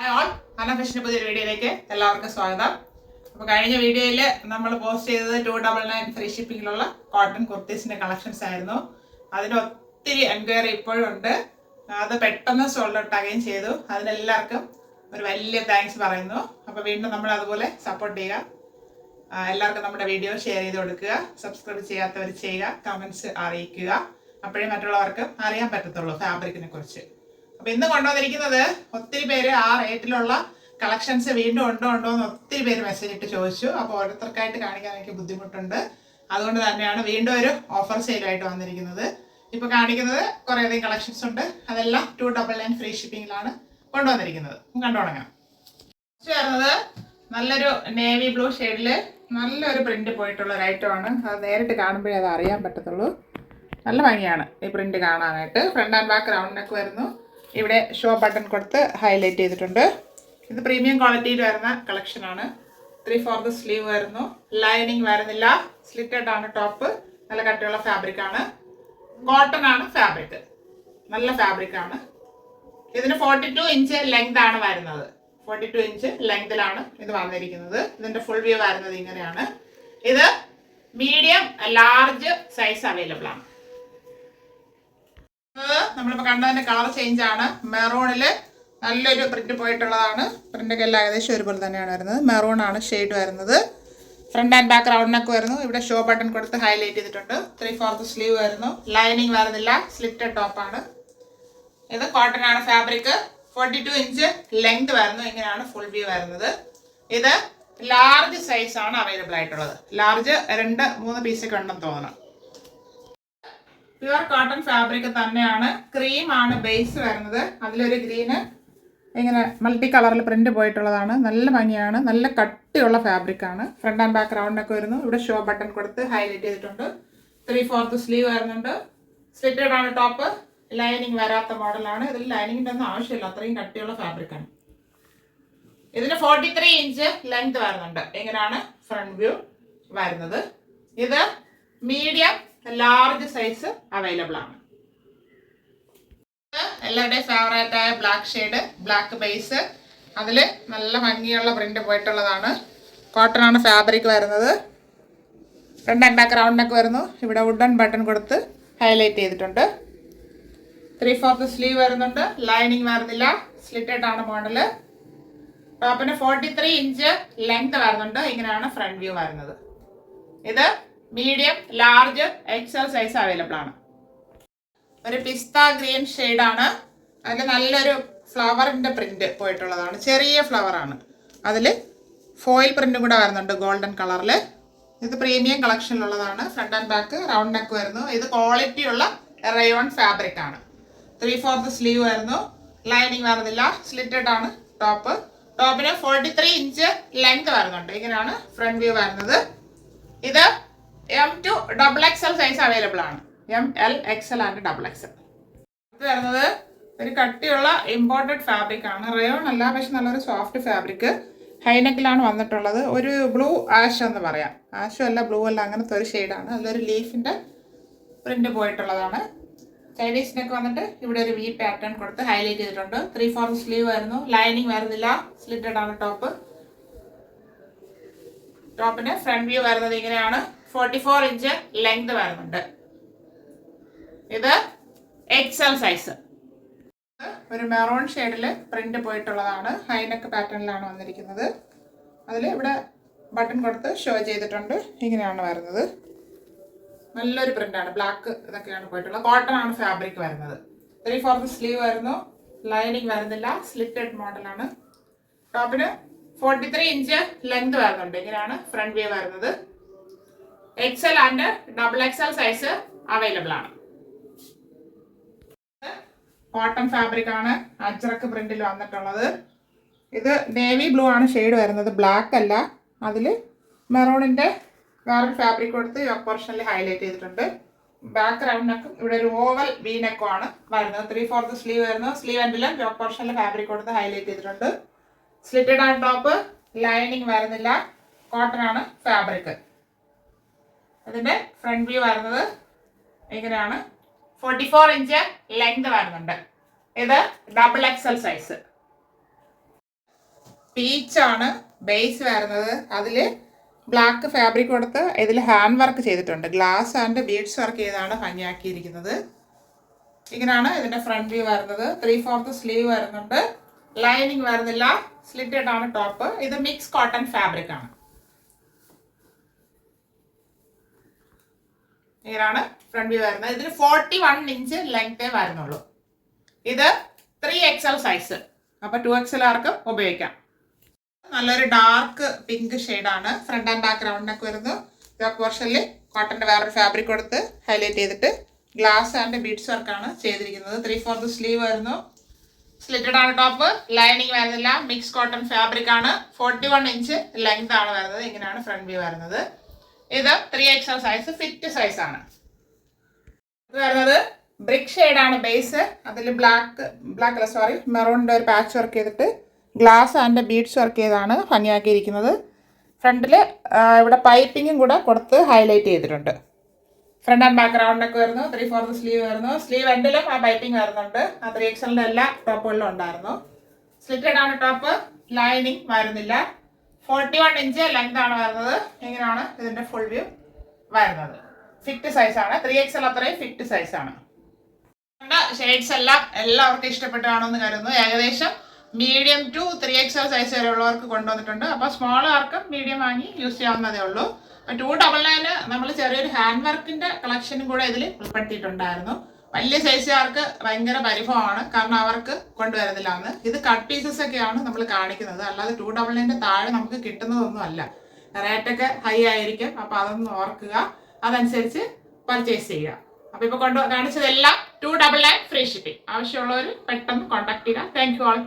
Hi all, അന്ന ഫാഷൻ്റെ പുതിയൊരു വീഡിയോയിലേക്ക് എല്ലാവർക്കും സ്വാഗതം. അപ്പോൾ കഴിഞ്ഞ വീഡിയോയിൽ നമ്മൾ പോസ്റ്റ് ചെയ്തത് 299 ഫ്രീ ഷിപ്പിങ്ങിലുള്ള കോട്ടൺ കുർത്തീസിൻ്റെ കളക്ഷൻസ് ആയിരുന്നു. അതിന് ഒത്തിരി എൻക്വയറി ഇപ്പോഴും ഉണ്ട്. അത് പെട്ടെന്ന് സോൾഡ് ഔട്ട് ആകുകയും ചെയ്തു. അതിനെല്ലാവർക്കും ഒരു വലിയ താങ്ക്സ് പറയുന്നു. അപ്പോൾ വീണ്ടും നമ്മൾ അതുപോലെ സപ്പോർട്ട് ചെയ്യുക. എല്ലാവർക്കും നമ്മുടെ വീഡിയോ ഷെയർ ചെയ്ത് കൊടുക്കുക. സബ്സ്ക്രൈബ് ചെയ്യാത്തവർ ചെയ്യുക, കമൻസ് അറിയിക്കുക. അപ്പോഴേ മറ്റുള്ളവർക്ക് അറിയാൻ പറ്റത്തുള്ളൂ ഫാബ്രിക്കിനെ കുറിച്ച്. അപ്പോൾ ഇന്ന് കൊണ്ടുവന്നിരിക്കുന്നത് ഒത്തിരി പേര് ആ റേറ്റിലുള്ള കളക്ഷൻസ് വീണ്ടും ഉണ്ടോ എന്ന് ഒത്തിരി പേര് മെസ്സേജ് ഇട്ട് ചോദിച്ചു. അപ്പോൾ ഓരോരുത്തർക്കായിട്ട് കാണിക്കാൻ എനിക്ക് ബുദ്ധിമുട്ടുണ്ട്. അതുകൊണ്ട് തന്നെയാണ് വീണ്ടും ഒരു ഓഫർ സെയിലായിട്ട് വന്നിരിക്കുന്നത്. ഇപ്പോൾ കാണിക്കുന്നത് കുറേയധികം കളക്ഷൻസ് ഉണ്ട്. അതെല്ലാം 299 ഫ്രീ ഷിപ്പിങ്ങിലാണ് കൊണ്ടുവന്നിരിക്കുന്നത്. കണ്ടുതുടങ്ങാം. ചേർന്നത് നല്ലൊരു നേവി ബ്ലൂ ഷെയ്ഡിൽ നല്ലൊരു പ്രിന്റ് പോയിട്ടുള്ള ഒരു ഐറ്റമാണ്. അത് നേരിട്ട് കാണുമ്പോഴേ അത് അറിയാൻ പറ്റത്തുള്ളൂ. നല്ല ഭംഗിയാണ് ഈ പ്രിന്റ് കാണാനായിട്ട്. Front and back round neck വരുന്നു. ഇവിടെ ഷോ ബട്ടൺ കൊടുത്ത് ഹൈലൈറ്റ് ചെയ്തിട്ടുണ്ട്. ഇത് പ്രീമിയം ക്വാളിറ്റിയിൽ വരുന്ന കളക്ഷനാണ്. 3/4 സ്ലീവ് വരുന്നു. ലൈനിങ് വരുന്നില്ല. സ്ലിറ്റഡ് ആണ് ടോപ്പ്. നല്ല കട്ടിയുള്ള ഫാബ്രിക് ആണ്. കോട്ടൺ ആണ് ഫാബ്രിക്. നല്ല ഫാബ്രിക് ആണ്. ഇതിന് 42 ഇഞ്ച് ലെങ്ത് ആണ് വരുന്നത്. 42 ഇഞ്ച് ലെങ്തിലാണ് ഇത് വന്നിരിക്കുന്നത്. ഇതിന്റെ ഫുൾ വ്യൂ വരുന്നത് ഇങ്ങനെയാണ്. ഇത് മീഡിയം ലാർജ് സൈസ് അവൈലബിൾ ആണ്. നമ്മളിപ്പോൾ കണ്ടതിന്റെ കളർ ചേഞ്ച് ആണ്. മെറൂണിൽ നല്ലൊരു പ്രിന്റ് പോയിട്ടുള്ളതാണ്. പ്രിന്റൊക്കെ എല്ലാം ഏകദേശം ഒരുപോലെ തന്നെയാണ് വരുന്നത്. മെറൂൺ ആണ് ഷെയ്ഡ് വരുന്നത്. Front and back round neck വരുന്നു. ഇവിടെ ഷോ ബട്ടൺ കൊടുത്ത് ഹൈലൈറ്റ് ചെയ്തിട്ടുണ്ട്. 3/4 സ്ലീവ് വരുന്നു. ലൈനിങ് വരുന്നില്ല. സ്ലിറ്റഡ് ടോപ്പാണ്. ഇത് കോട്ടൺ ആണ് ഫാബ്രിക്. 42 ഇഞ്ച് ലെങ്ത് വരുന്നു. ഇങ്ങനെയാണ് ഫുൾ വ്യൂ വരുന്നത്. ഇത് ലാർജ് സൈസ് ആണ് അവൈലബിൾ ആയിട്ടുള്ളത്. ലാർജ് 2-3 പീസൊക്കെ ഉണ്ടെന്ന് തോന്നണം. പ്യുവർ കോട്ടൺ ഫാബ്രിക് തന്നെയാണ്. ക്രീം ആണ് ബേസ് വരുന്നത്. അതിലൊരു ഗ്രീന് ഇങ്ങനെ മൾട്ടി കളറിൽ പ്രിന്റ് പോയിട്ടുള്ളതാണ്. നല്ല ഭംഗിയാണ്. നല്ല കട്ടിയുള്ള ഫാബ്രിക് ആണ്. ഫ്രണ്ട് ആൻഡ് ബാക്ക് റൗണ്ട് ഒക്കെ വരുന്നു. ഇവിടെ ഷോ ബട്ടൺ കൊടുത്ത് ഹൈലൈറ്റ് ചെയ്തിട്ടുണ്ട്. 3/4 സ്ലീവ് വരുന്നുണ്ട്. സ്ലിറ്റഡ് ആണ് ടോപ്പ്. ലൈനിങ് വരാത്ത മോഡലാണ്. ഇതിൽ ലൈനിങ്ങിൻ്റെ ഒന്നും ആവശ്യമില്ല. അത്രയും കട്ടിയുള്ള ഫാബ്രിക് ആണ്. ഇതിന് 43 ഇഞ്ച് ലെങ്ത് വരുന്നുണ്ട്. ഇങ്ങനെയാണ് ഫ്രണ്ട് വ്യൂ വരുന്നത്. ഇത് മീഡിയം ലാർജ് സൈസ് അവൈലബിൾ ആണ്. എല്ലാവരുടെയും ഫേവറേറ്റ് ആയ ബ്ലാക്ക് ഷെയ്ഡ്, ബ്ലാക്ക് ബേസ്, അതിൽ നല്ല ഭംഗിയുള്ള പ്രിന്റ് പോയിട്ടുള്ളതാണ്. കോട്ടൺ ആണ് ഫാബ്രിക് വരുന്നത്. Front and back round neck വരുന്നു. ഇവിടെ വുഡൻ ബട്ടൺ കൊടുത്ത് ഹൈലൈറ്റ് ചെയ്തിട്ടുണ്ട്. 3/4 സ്ലീവ് വരുന്നുണ്ട്. ലൈനിങ് വരുന്നില്ല. സ്ലിറ്റഡ് ആണ് മോഡല്. ടോപ്പിന് 43 ഇഞ്ച് ലെങ്ത് വരുന്നുണ്ട്. ഇങ്ങനെയാണ് ഫ്രണ്ട് വ്യൂ വരുന്നത്. ഇത് medium large XL size available ആണ്. ഒരു പിസ്ത ഗ്രീൻ ഷെയ്ഡാണ്. അതിൽ നല്ലൊരു ഫ്ലവറിൻ്റെ പ്രിന്റ് പോയിട്ടുള്ളതാണ്. ചെറിയ ഫ്ലവറാണ്. അതിൽ ഫോയിൽ പ്രിന്റും കൂടെ വരുന്നുണ്ട് ഗോൾഡൻ കളറിൽ. ഇത് പ്രീമിയം കളക്ഷനിലുള്ളതാണ്. Front and back round neck വരുന്നു. ഇത് ക്വാളിറ്റി ഉള്ള റയോൺ ഫാബ്രിക് ആണ്. 3/4 സ്ലീവ് വരുന്നു. ലൈനിങ് വരുന്നില്ല. സ്ലിറ്റഡ് ആണ് ടോപ്പ്. ടോപ്പിന് 43 ഇഞ്ച് ലെങ്ത് വരുന്നുണ്ട്. ഇങ്ങനെയാണ് ഫ്രണ്ട് വ്യൂ വരുന്നത്. ഇത് M2 XXL സൈസ് അവൈലബിൾ ആണ്. ML XL and XXL. ഇത് വരുന്നത് ഒരു കട്ടിയുള്ള ഇമ്പോർട്ടഡ് ഫാബ്രിക് ആണ്. റയോൺ അല്ല, പക്ഷെ നല്ലൊരു സോഫ്റ്റ് ഫാബ്രിക്. ഹൈനെക്കിലാണ് വന്നിട്ടുള്ളത്. ഒരു ബ്ലൂ ആഷ് എന്ന് പറയാം. ആഷും അല്ല ബ്ലൂ അല്ല, അങ്ങനത്തെ ഒരു ഷെയ്ഡാണ്. അതിലൊരു ലീഫിൻ്റെ പ്രിന്റ് പോയിട്ടുള്ളതാണ്. ചൈനീസ് നെക്ക് വന്നിട്ട് ഇവിടെ ഒരു വി പാറ്റേൺ കൊടുത്ത് ഹൈലൈറ്റ് ചെയ്തിട്ടുണ്ട്. 3/4 സ്ലീവ് വരുന്നു. ലൈനിങ് വരുന്നില്ല. സ്ലിറ്റഡ് ആണ് ടോപ്പ്. ടോപ്പിന് ഫ്രണ്ട് വ്യൂ വരുന്നത് ഇങ്ങനെയാണ്. 44 ഇഞ്ച് ലെങ്ത് വരുന്നുണ്ട്. ഇത് XL സൈസ്. ഒരു മെറൂൺ ഷെയ്ഡിൽ പ്രിന്റ് പോയിട്ടുള്ളതാണ്. ഹൈനെക്ക് പാറ്റേണിലാണ് വന്നിരിക്കുന്നത്. അതിൽ ഇവിടെ ബട്ടൺ കൊടുത്ത് ഷോ ചെയ്തിട്ടുണ്ട്. ഇങ്ങനെയാണ് വരുന്നത്. നല്ലൊരു പ്രിന്റാണ്. ബ്ലാക്ക് ഇതൊക്കെയാണ് പോയിട്ടുള്ളത്. കോട്ടൺ ആണ് ഫാബ്രിക് വരുന്നത്. 3/4 സ്ലീവ് വരുന്നു. ലൈനിങ് വരുന്നില്ല. സ്ലിറ്റഡ് മോഡലാണ്. ടോപ്പിന് 43 ഇഞ്ച് ലെങ്ത് വരുന്നുണ്ട്. ഇങ്ങനെയാണ് ഫ്രണ്ട് വ്യൂ വരുന്നത്. XL and XXL size available ആണ്. കോട്ടൺ ഫാബ്രിക് ആണ്. അജ്രക്ക് പ്രിന്റിൽ വന്നിട്ടുള്ളത്. ഇത് നേവി ബ്ലൂ ആണ് ഷെയ്ഡ് വരുന്നത്. ബ്ലാക്ക് അല്ല. അതിൽ മെറൂണിൻ്റെ വേറൊരു ഫാബ്രിക് കൊടുത്ത് യോക്ക് പോർഷനിൽ ഹൈലൈറ്റ് ചെയ്തിട്ടുണ്ട്. ബാക്ക് റൗണ്ട് നെക്കും ഇവിടെ ഒരു ഓവൽ വി നെക്കും ആണ് വരുന്നത്. 3/4 സ്ലീവ് വരുന്നു. സ്ലീവ് എൻഡിലും യോക്ക് പോർഷനിൽ ഫാബ്രിക് കൊടുത്ത് ഹൈലൈറ്റ് ചെയ്തിട്ടുണ്ട്. സ്ലിറ്റഡ് ആണ് ടോപ്പ്. ലൈനിങ് വരുന്നില്ല. കോട്ടൺ ആണ് ഫാബ്രിക്. ഇതിന്റെ ഫ്രണ്ട് വ്യൂ വരുന്നത് ഇങ്ങനെയാണ്. 44 ഇഞ്ച് ലെങ്ത് വരുന്നുണ്ട്. ഇത് XXL സൈസ്. പീച്ചാണ് ബേസ് വരുന്നത്. അതിൽ ബ്ലാക്ക് ഫാബ്രിക് കൊടുത്ത് ഇതിൽ ഹാൻഡ് വർക്ക് ചെയ്തിട്ടുണ്ട്. ഗ്ലാസ് ആൻഡ് ബീഡ്സ് വർക്ക് ചെയ്താണ് ഭംഗിയാക്കിയിരിക്കുന്നത്. ഇങ്ങനെയാണ് ഇതിൻ്റെ ഫ്രണ്ട് വ്യൂ വരുന്നത്. 3/4 സ്ലീവ് വരുന്നുണ്ട്. ലൈനിങ് വരുന്നില്ല. സ്ലിറ്റഡ് ആണ് ടോപ്പ്. ഇത് മിക്സ് കോട്ടൺ ഫാബ്രിക് ആണ്. ഇങ്ങനെയാണ് ഫ്രണ്ട് വ്യൂ വരുന്നത്. ഇതിന് 41 ഇഞ്ച് ലെങ്തേ വരുന്നുള്ളൂ. ഇത് 3XL സൈസ്. അപ്പൊ 2XL ആർക്കും ഉപയോഗിക്കാം. നല്ലൊരു ഡാർക്ക് പിങ്ക് ഷെയ്ഡാണ്. ഫ്രണ്ട് ആൻഡ് ബാക്ക് റൗണ്ടിനൊക്കെ വരുന്നു. പോർഷനിൽ കോട്ടന്റെ വേറൊരു ഫാബ്രിക് കൊടുത്ത് ഹൈലൈറ്റ് ചെയ്തിട്ട് ഗ്ലാസ് ആൻഡ് ബീഡ്സ് വർക്കാണ് ചെയ്തിരിക്കുന്നത്. 3/4 സ്ലീവ് വരുന്നു. സ്ലിറ്റഡ് ആണ് ടോപ്പ്. ലൈനിങ് വരുന്നില്ല. മിക്സ് കോട്ടൺ ഫാബ്രിക് ആണ്. 41 ഇഞ്ച് ലെങ്ത് ആണ് വരുന്നത്. ഇങ്ങനെയാണ് ഫ്രണ്ട് വ്യൂ വരുന്നത്. ഇത് 3XL സൈസ് ഫിറ്റ് സൈസ് ആണ്. ഇത് വരുന്നത് ബ്രിക്ക് ഷെയ്ഡാണ് ബേസ്. അതിൽ മെറൂണിൻ്റെ ഒരു പാച്ച് വർക്ക് ചെയ്തിട്ട് ഗ്ലാസ് ആൻഡ് ബീഡ്സ് വർക്ക് ചെയ്താണ് ഭംഗിയാക്കിയിരിക്കുന്നത്. ഫ്രണ്ടിൽ ഇവിടെ പൈപ്പിങ്ങും കൂടെ കൊടുത്ത് ഹൈലൈറ്റ് ചെയ്തിട്ടുണ്ട്. ഫ്രണ്ട് ആൻഡ് ബാക്ക് റൗണ്ടൊക്കെ വരുന്നു. 3/4 സ്ലീവ് വരുന്നു. സ്ലീവ് എൻഡിലും ആ പൈപ്പിംഗ് വരുന്നുണ്ട്. ആ 3XLൻ്റെ എല്ലാ ടോപ്പുകളിലും ഉണ്ടായിരുന്നു. സ്ലിറ്റഡ് ആണ് ടോപ്പ്. ലൈനിങ് വരുന്നില്ല. 41 ഇഞ്ച് ലെങ്ത് ആണ് വരുന്നത്. ഇങ്ങനെയാണ് ഇതിൻ്റെ ഫുൾ വ്യൂ വരുന്നത്. ഫിറ്റ് സൈസാണ്. 3XL അത്രയും ഫിറ്റ് സൈസാണ്. ഷെയ്ഡ്സ് എല്ലാം എല്ലാവർക്കും ഇഷ്ടപ്പെട്ട് കാണുമെന്ന് കരുതുന്നു. ഏകദേശം മീഡിയം ടു 3XL സൈസ് വരെ ഉള്ളവർക്ക് കൊണ്ടുവന്നിട്ടുണ്ട്. അപ്പോൾ സ്മോൾ ആർക്കും മീഡിയം വാങ്ങി യൂസ് ചെയ്യാവുന്നതേ ഉള്ളൂ. 299 നമ്മൾ ചെറിയൊരു ഹാൻഡ് വർക്കിൻ്റെ കളക്ഷനും കൂടെ ഇതിൽ ഉൾപ്പെടുത്തിയിട്ടുണ്ടായിരുന്നു. വലിയ സൈസുകാർക്ക് ഭയങ്കര പരിഭവമാണ്, കാരണം അവർക്ക് കൊണ്ടുവരുന്നില്ല എന്ന്. ഇത് കട്ട് പീസസ് ഒക്കെയാണ് നമ്മൾ കാണിക്കുന്നത്, അല്ലാതെ 299 താഴെ നമുക്ക് കിട്ടുന്നതൊന്നും അല്ല. റേറ്റൊക്കെ ഹൈ ആയിരിക്കും. അപ്പോൾ അതൊന്ന് ഓർക്കുക, അതനുസരിച്ച് പർച്ചേസ് ചെയ്യുക. അപ്പോൾ ഇപ്പോൾ കാണിച്ചതെല്ലാം 299 ഫ്രീ ഷിപ്പിംഗ്. ആവശ്യമുള്ളവർ പെട്ടെന്ന് കോൺടാക്ട് ചെയ്യുക. Thank you all.